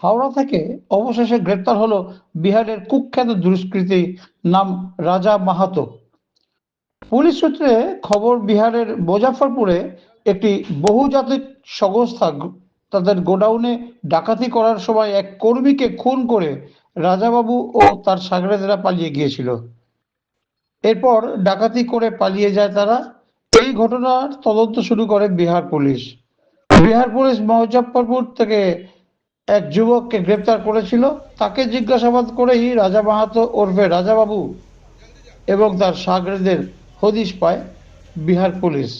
হাওড়া থেকে অবশেষে গ্রেপ্তার হলো বিহারের কুখ্যাত দুষ্কৃতী নাম রাজা মাহাতো। পুলিশ সূত্রে খবর, বিহারের মুজাফফরপুরে একটি বহুজাতিক সংস্থা তাদের গোডাউনে ডাকাতি করার সময় এক কর্মীকে খুন করে রাজাবাবু ও তার সাগরেদরা পালিয়ে গিয়েছিল। এরপর ডাকাতি করে পালিয়ে যায় তারা। এই ঘটনার তদন্ত শুরু করে বিহার পুলিশ। বিহার পুলিশ মুজফ্ফরপুর থেকে এক যুবককে গ্রেপ্তার করেছিল। তাকে জিজ্ঞাসাবাদ করেই রাজা মাহাতো ওরফে রাজাবাবু এবং তার সাগরেদের হদিশ পায় বিহার পুলিশ।